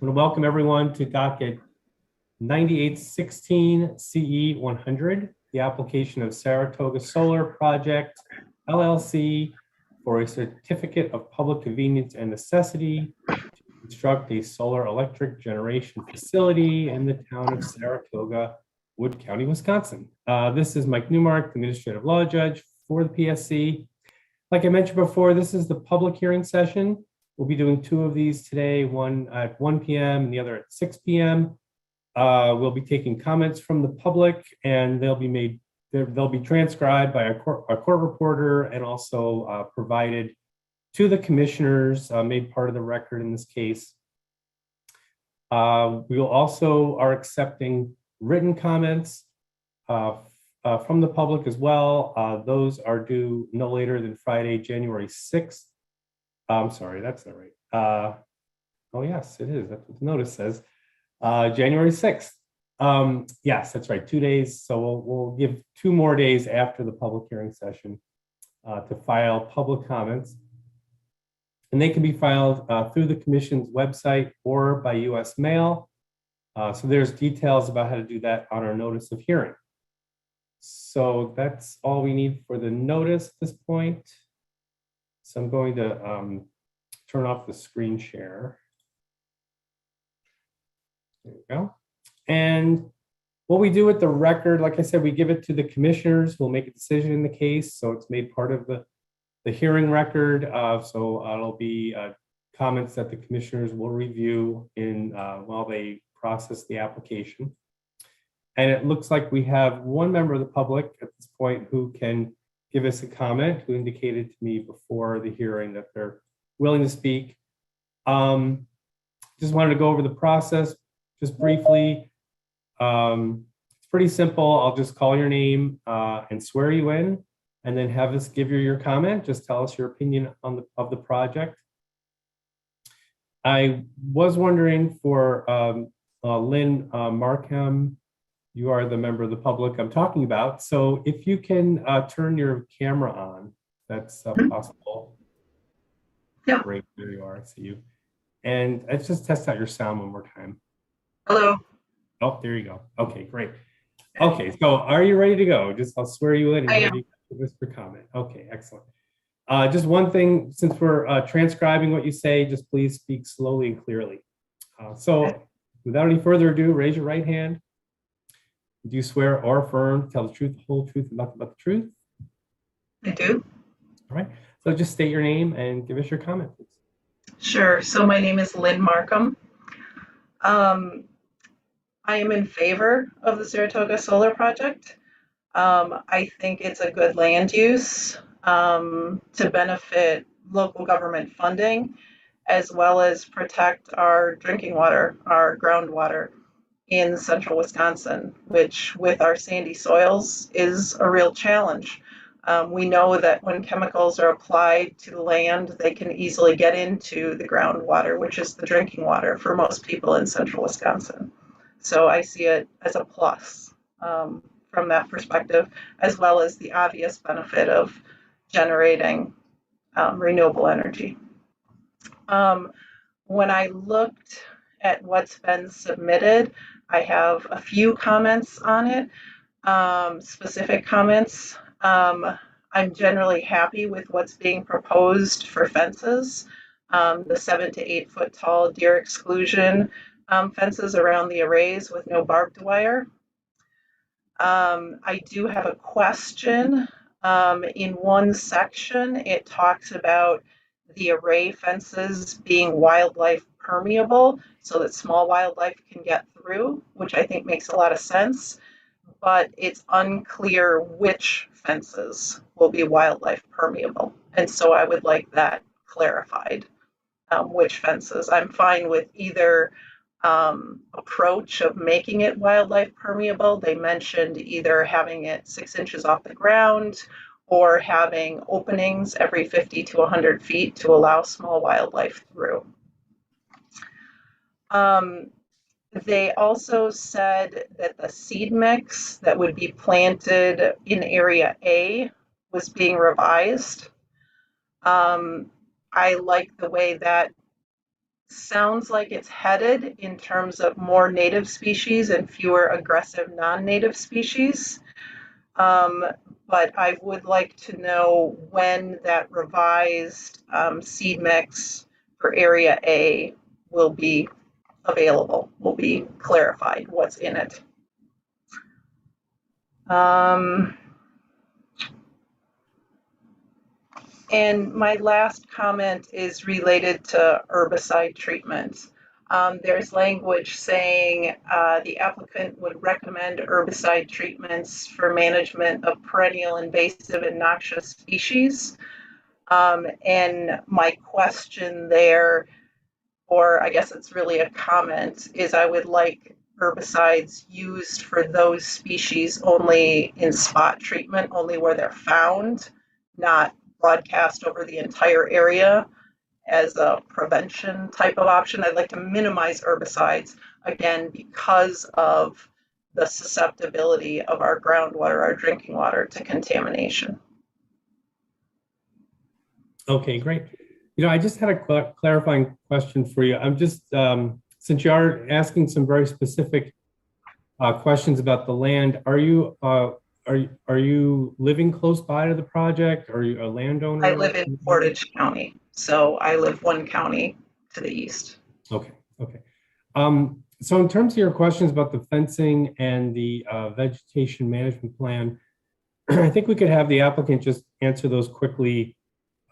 I want to welcome everyone to docket 9816 CE 100, the application of Saratoga Solar Project LLC for a certificate of public convenience and necessity to construct a solar electric generation facility in the town of Saratoga, Wood County, Wisconsin. This is Mike Newmark, the administrative law judge for the PSC. Like I mentioned before, this is the public hearing session. We'll be doing two of these today, one at 1 p.m. and the other at 6 p.m. We'll be taking comments from the public, and they'll be transcribed by a court reporter and also provided to the commissioners, made part of the record in this case. We will also are accepting written comments from the public as well. Those are due no later than Friday, January 6th. I'm sorry, that's not right. Oh yes, it is. That's what the notice says. January 6th. Yes, that's right, 2 days. So we'll give 2 more days after the public hearing session to file public comments. And they can be filed through the commission's website or by US mail. So there's details about how to do that on our notice of hearing. So that's all we need for the notice at this point. So I'm going to turn off the screen share. There we go. And what we do with the record, like I said, we give it to the commissioners. We'll make a decision in the case. So it's made part of the hearing record. So it'll be comments that the commissioners will review while they process the application. And it looks like we have one member of the public at this point who can give us a comment, who indicated to me before the hearing that they're willing to speak. Just wanted to go over the process just briefly. It's pretty simple. I'll just call your name and swear you in, and then have us give you your comment. Just tell us your opinion of the project. I was wondering for Lynn Markham, you are the member of the public I'm talking about. So if you can turn your camera on, that's possible. Yeah. Great, there you are, I see you. And let's just test out your sound one more time. Hello. Oh, there you go. Okay, great. Okay, so are you ready to go? I'll swear you in and ready to give us your comment. Okay, excellent. Just one thing, since we're transcribing what you say, just please speak slowly and clearly. So without any further ado, raise your right hand. Do you swear or affirm to tell the truth, the whole truth, and nothing but the truth? I do. All right. So just state your name and give us your comment, please. Sure. So my name is Lynn Markham. I am in favor of the Saratoga Solar Project. I think it's a good land use to benefit local government funding, as well as protect our drinking water, our groundwater in central Wisconsin, which with our sandy soils is a real challenge. We know that when chemicals are applied to the land, they can easily get into the groundwater, which is the drinking water for most people in central Wisconsin. So I see it as a plus from that perspective, as well as the obvious benefit of generating renewable energy. When I looked at what's been submitted, I have a few comments on it, specific comments. I'm generally happy with what's being proposed for fences, the 7 to 8 foot tall deer exclusion fences around the arrays with no barbed wire. I do have a question. In one section, it talks about the array fences being wildlife permeable so that small wildlife can get through, which I think makes a lot of sense, but it's unclear which fences will be wildlife permeable. And so I would like that clarified, which fences. I'm fine with either approach of making it wildlife permeable. They mentioned either having it 6 inches off the ground or having openings every 50 to 100 feet to allow small wildlife through. They also said that the seed mix that would be planted in Area A was being revised. I like the way that sounds like it's headed in terms of more native species and fewer aggressive non-native species. But I would like to know when that revised seed mix for Area A will be available, will be clarified, what's in it. And my last comment is related to herbicide treatment. There's language saying the applicant would recommend herbicide treatments for management of perennial invasive and noxious species. And my question there, or I guess it's really a comment, is I would like herbicides used for those species only in spot treatment, only where they're found, not broadcast over the entire area as a prevention type of option. I'd like to minimize herbicides, again, because of the susceptibility of our groundwater, our drinking water, to contamination. Okay, great. I just had a clarifying question for you. I'm just, since you are asking some very specific questions about the land, are you living close by to the project? Are you a landowner? I live in Portage County, so I live one county to the east. Okay. So in terms of your questions about the fencing and the vegetation management plan, I think we could have the applicant just answer those quickly.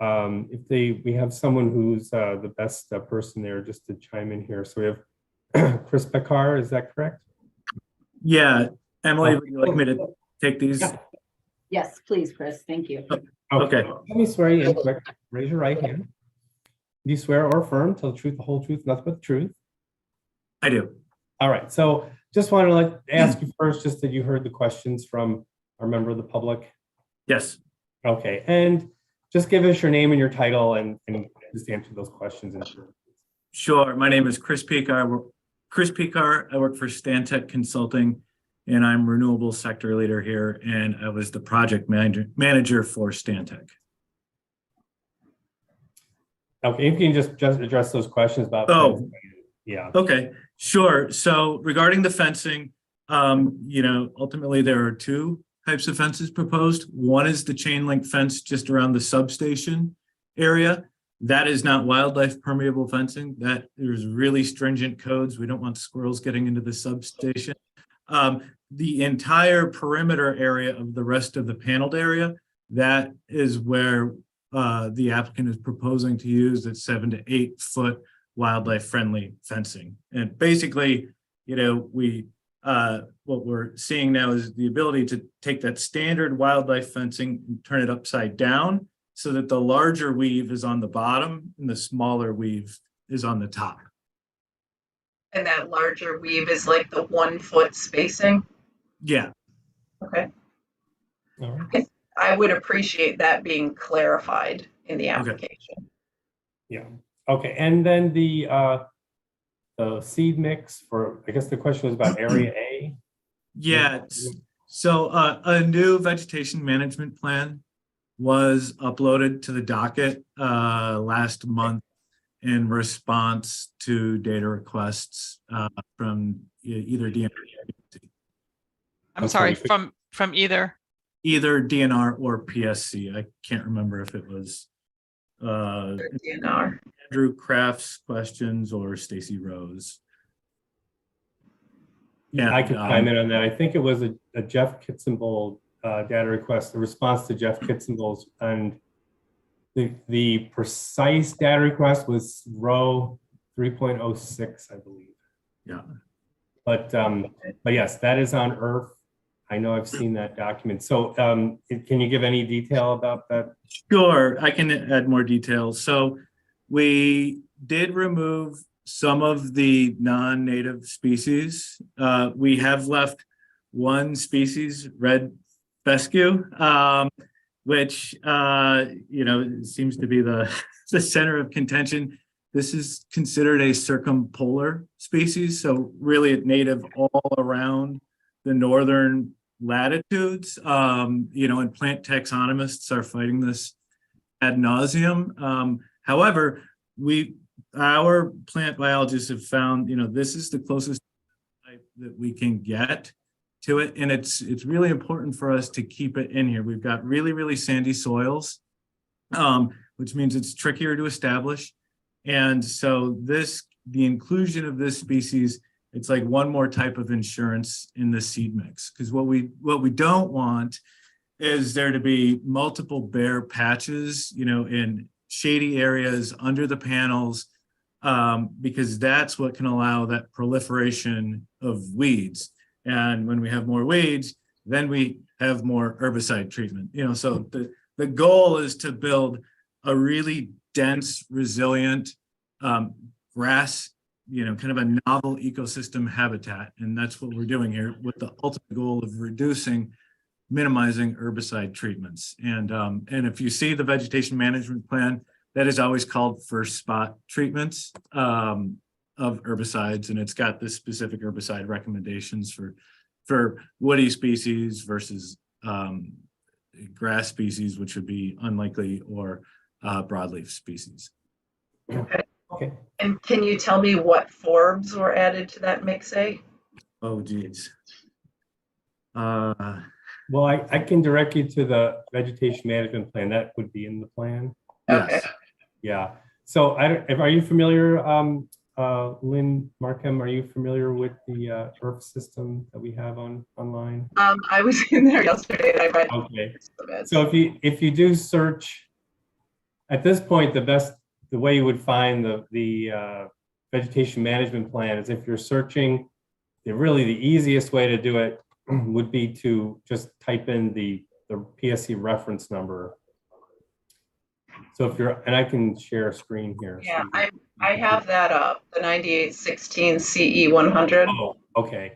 If we have someone who's the best person there just to chime in here. So we have Chris Beckar, is that correct? Yeah, Emily, would you like me to take these? Yeah. Yes, please, Chris. Thank you. Okay. Let me swear you in quick. Raise your right hand. Do you swear or affirm to tell the truth, the whole truth, nothing but the truth? I do. All right. So just want to ask you first, just that you heard the questions from our member of the public. Yes. Okay. And just give us your name and your title and just answer those questions. Sure. My name is Chris Pekar. I work for Stantec Consulting, and I'm renewable sector leader here, and I was the project manager for Stantec. Okay, if you can just address those questions about fencing. Yeah. Okay, sure. So regarding the fencing, ultimately there are two types of fences proposed. One is the chain link fence just around the substation area. That is not wildlife permeable fencing. That there's really stringent codes. We don't want squirrels getting into the substation. The entire perimeter area of the rest of the paneled area, that is where the applicant is proposing to use that 7 to 8 foot wildlife friendly fencing. And basically, what we're seeing now is the ability to take that standard wildlife fencing and turn it upside down so that the larger weave is on the bottom and the smaller weave is on the top. And that larger weave is like the 1 foot spacing? Yeah. Okay. All right. I would appreciate that being clarified in the application. Okay. Yeah. Okay. And then the seed mix for, I guess the question was about Area A. Yeah. So a new vegetation management plan was uploaded to the docket last month in response to data requests from either DNR. I'm sorry, from either DNR or PSC. I can't remember if it was DNR. Andrew Kraft's questions or Stacy Rose. Yeah, I can chime in on that. I think it was a Jeff Kitzenbold data request, the response to Jeff Kitzenbold's, and the precise data request was row 3.06, I believe. Yeah. But yes, that is on Earth. I know I've seen that document. So can you give any detail about that? Sure, I can add more details. So we did remove some of the non-native species. We have left one species, red fescue, which seems to be the center of contention. This is considered a circumpolar species, so really it's native all around the northern latitudes. And plant taxonomists are fighting this ad nauseum. However, we our plant biologists have found, this is the closest type that we can get to it. And it's really important for us to keep it in here. We've got really, really sandy soils, which means it's trickier to establish. And so the inclusion of this species, it's like one more type of insurance in the seed mix. Because what we don't want is there to be multiple bare patches, in shady areas under the panels, because that's what can allow that proliferation of weeds. And when we have more weeds, then we have more herbicide treatment. So the goal is to build a really dense, resilient grass, kind of a novel ecosystem habitat. And that's what we're doing here with the ultimate goal of minimizing herbicide treatments. And if you see the vegetation management plan, that is always called first spot treatments of herbicides, and it's got this specific herbicide recommendations for woody species versus grass species, which would be unlikely, or broadleaf species. Okay. Okay. And can you tell me what forbs were added to that mix A? Oh, geez. Well, I can direct you to the vegetation management plan. That would be in the plan. Okay. Yes. Yeah. So are you familiar, Lynn Markham, are you familiar with the ERF system that we have online? I was in there yesterday and I read. Okay. it. So if you do search, at this point, the way you would find the vegetation management plan is if you're searching, really the easiest way to do it would be to just type in the PSC reference number. So if you're, and I can share a screen here. Yeah, so I have that up, the 9816 CE 100. Oh, okay.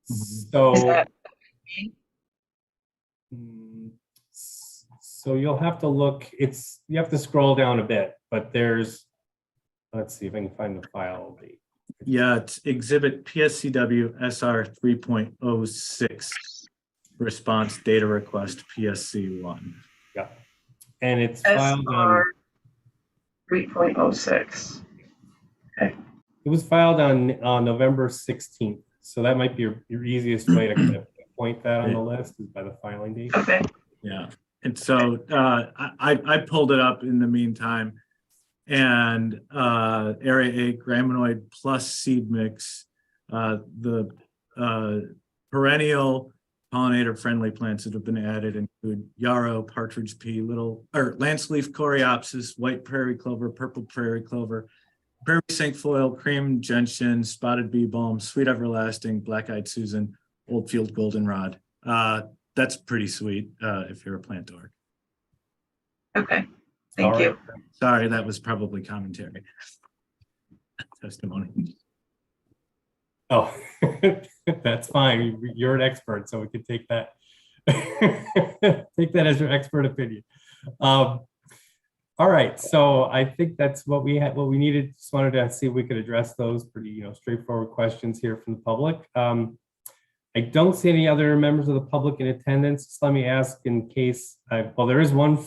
Is So, that so you'll have to look, you have to scroll down a bit, but let's see if I can find the file. Yeah, it's exhibit PSCW SR 3.06 response data request PSC1. Yeah. And it's filed on, SR 3.06? it was filed on November 16th. So that might be your easiest way to kind of point that on the list is by the filing date. Okay. Yeah. And so I pulled it up in the meantime, and area 8 graminoid plus seed mix, the perennial pollinator friendly plants that have been added include yarrow, partridge pea, lance leaf coreopsis, white prairie clover, purple prairie clover, prairie cinquefoil, cream gentian, spotted bee balm, sweet everlasting, black-eyed Susan, oldfield goldenrod. That's pretty sweet if you're a plant dork. Okay. Thank you. Sorry, that was probably commentary. Testimony. Oh, that's fine. You're an expert, so we can take that. Take that as your expert opinion. All right, so I think that's what we had. What we needed. Just wanted to see if we could address those pretty, straightforward questions here from the public. I don't see any other members of the public in attendance. Just let me ask in case. Well, there is one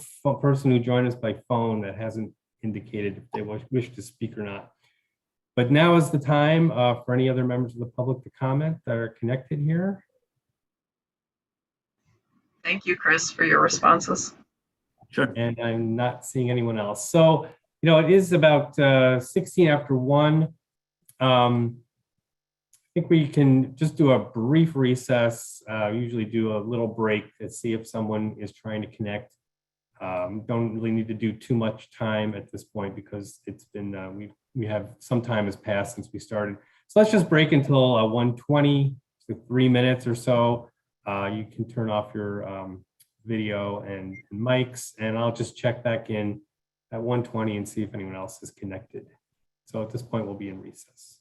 person who joined us by phone that hasn't indicated if they wish to speak or not. But now is the time for any other members of the public to comment that are connected here. Thank you, Chris, for your responses. Sure. And I'm not seeing anyone else. So, it is about 16 after 1. I think we can just do a brief recess, usually do a little break to see if someone is trying to connect. Don't really need to do too much time at this point because it's been, we have some time has passed since we started. So let's just break until 1:20, so 3 minutes or so. You can turn off your video and mics, and I'll just check back in at 1:20 and see if anyone else is connected. So at this point, we'll be in recess.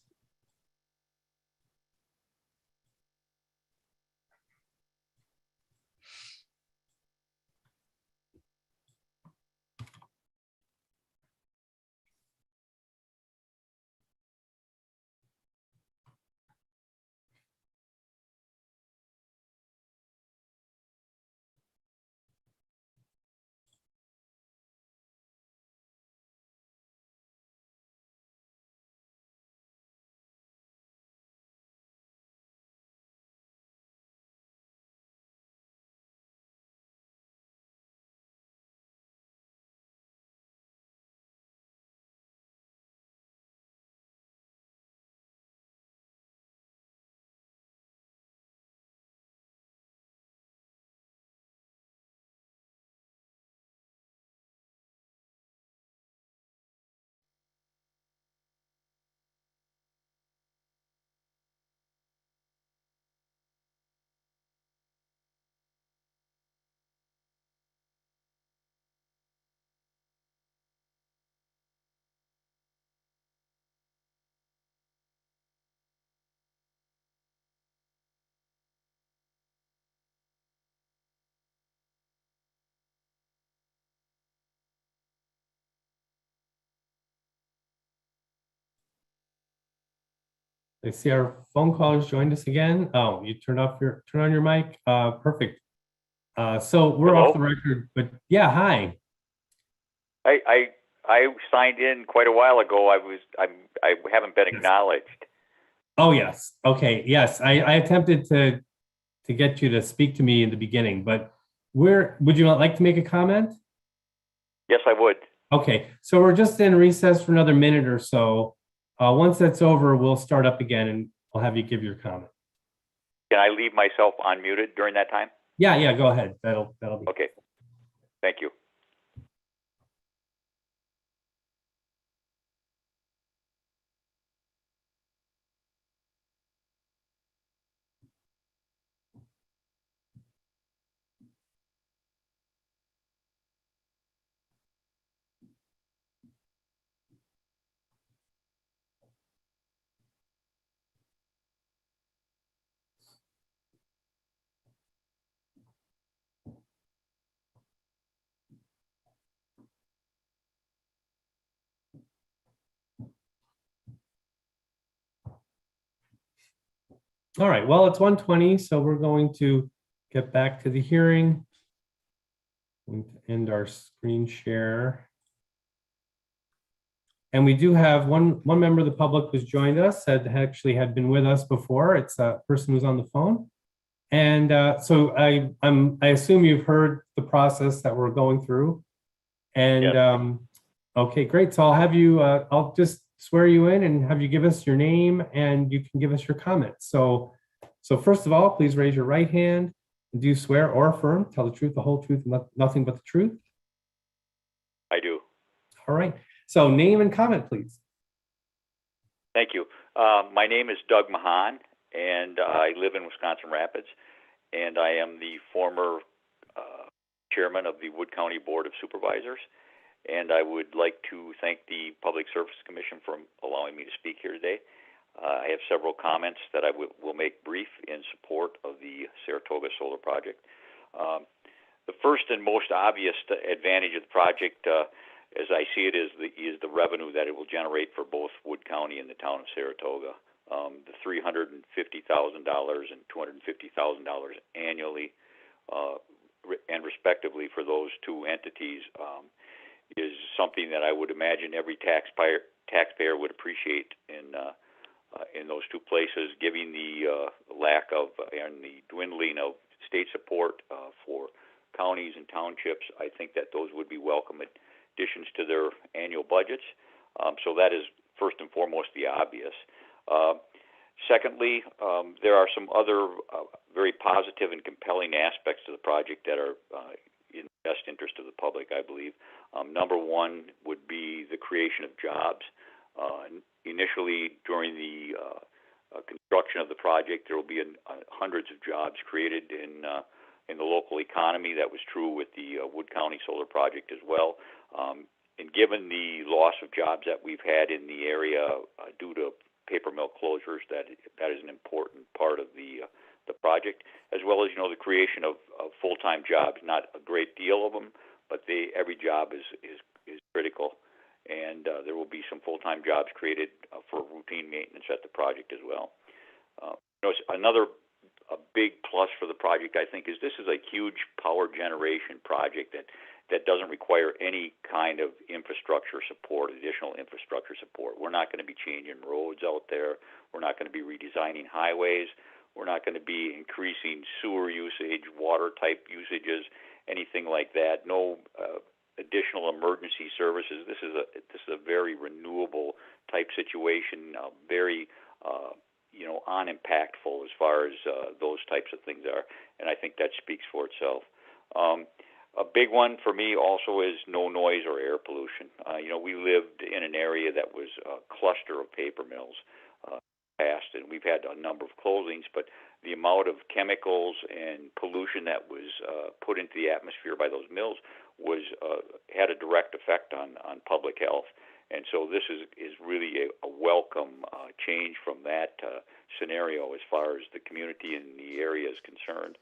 I see our phone callers joined us again. Oh, you turn on your mic. Perfect. So we're off the Hello? record, but yeah, hi. I signed in quite a while ago. I haven't been Yes. acknowledged. Oh, yes. Okay. Yes. I attempted to get you to speak to me in the beginning, but would you like to make a comment? Yes, I would. Okay. So we're just in recess for another minute or so. Once that's over, we'll start up again and I'll have you give your comment. Can I leave myself unmuted during that time? Yeah. Go ahead. That'll be. Okay. Thank you. All right. Well, it's 1:20, so we're going to get back to the hearing. Going to end our screen share. And we do have one member of the public who's joined us, that actually had been with us before. It's a person who's on the phone. And so I assume you've heard the process that we're going through. And Yes. okay, great. So I'll just swear you in and have you give us your name and you can give us your comments. So first of all, please raise your right hand. Do you swear or affirm, tell the truth, the whole truth, and nothing but the truth? I do. All right. So name and comment, please. Thank you. My name is Doug Mahan, and I live in Wisconsin Rapids, and I am the former chairman of the Wood County Board of Supervisors. And I would like to thank the Public Service Commission for allowing me to speak here today. I have several comments that I will make brief in support of the Saratoga Solar Project. The first and most obvious advantage of the project, as I see it, is the revenue that it will generate for both Wood County and the town of Saratoga. The $350,000 and $250,000 annually, and respectively for those two entities, is something that I would imagine every taxpayer would appreciate in those two places, given the lack of and the dwindling of state support for counties and townships. I think that those would be welcome additions to their annual budgets. So that is first and foremost the obvious. Secondly, there are some other very positive and compelling aspects to the project that are in the best interest of the public, I believe. Number one would be the creation of jobs. Initially, during the construction of the project, there will be hundreds of jobs created in the local economy. That was true with the Wood County Solar Project as well. And given the loss of jobs that we've had in the area due to paper mill closures, that is an important part of the project, as well as the creation of full-time jobs. Not a great deal of them, but every job is critical, and there will be some full-time jobs created for routine maintenance at the project as well. Another big plus for the project, I think, is this is a huge power generation project that doesn't require any kind of infrastructure support, additional infrastructure support. We're not going to be changing roads out there. We're not going to be redesigning highways. We're not going to be increasing sewer usage, water type usages, anything like that. No additional emergency services. This is a very renewable type situation, very unimpactful as far as those types of things are, and I think that speaks for itself. A big one for me also is no noise or air pollution. We lived in an area that was a cluster of paper mills past, and we've had a number of closings, but the amount of chemicals and pollution that was put into the atmosphere by those mills had a direct effect on public health. And so this is really a welcome change from that scenario as far as the community and the area is concerned.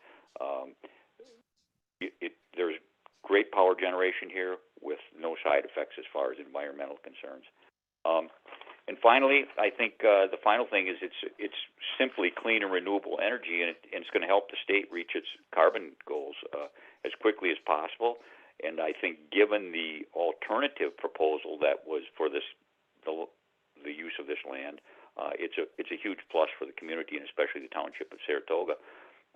There's great power generation here with no side effects as far as environmental concerns. And And finally, I think the final thing is it's simply clean and renewable energy, and it's going to help the state reach its carbon goals as quickly as possible. And I think, given the alternative proposal that was for the use of this land, it's a huge plus for the community and especially the township of Saratoga.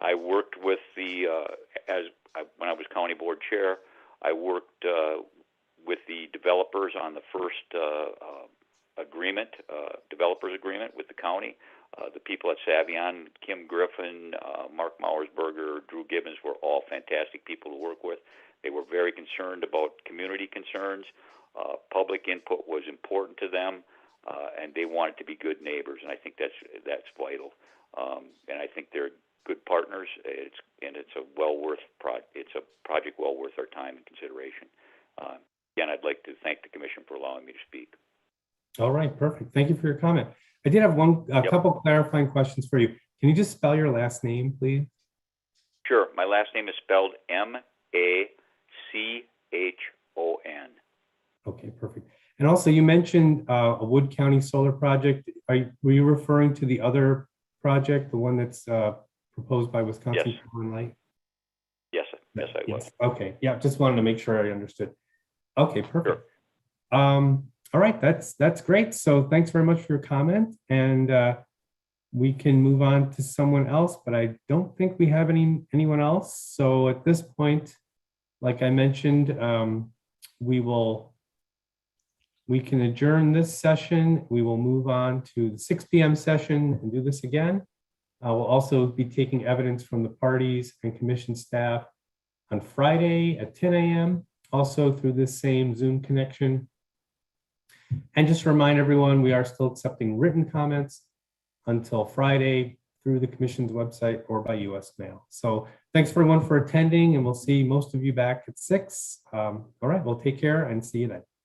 I worked with when I was county board chair, I worked with the developers on the first developers agreement with the county. The people at Savion, Kim Griffin, Mark Mauersberger, Drew Gibbons were all fantastic people to work with. They were very concerned about community concerns. Public input was important to them, and they wanted to be good neighbors, and I think that's vital. And I think they're good partners. It's a project well worth our time and consideration. Again, I'd like to thank the commission for allowing me to speak. All right, perfect. Thank you for your comment. I did have a couple clarifying questions for you. Can you just spell your last name, please? Sure. My last name is spelled Machon. Okay, perfect. And also, you mentioned a Wood County solar project. Were you referring to the other project, the one that's proposed by Wisconsin Power and Light? Yes, I was. Okay, yeah, just wanted to make sure I understood. Okay, perfect. Sure. All right, that's great. So thanks very much for your comment, and we can move on to someone else, but I don't think we have anyone else. So at this point, like I mentioned, we can adjourn this session. We will move on to the 6 p.m. session and do this again. We'll also be taking evidence from the parties and commission staff on Friday at 10 a.m. also through this same Zoom connection. And just to remind everyone, we are still accepting written comments until Friday through the commission's website or by US mail. So thanks everyone for attending, and we'll see most of you back at 6. All right, well, take care and see you then.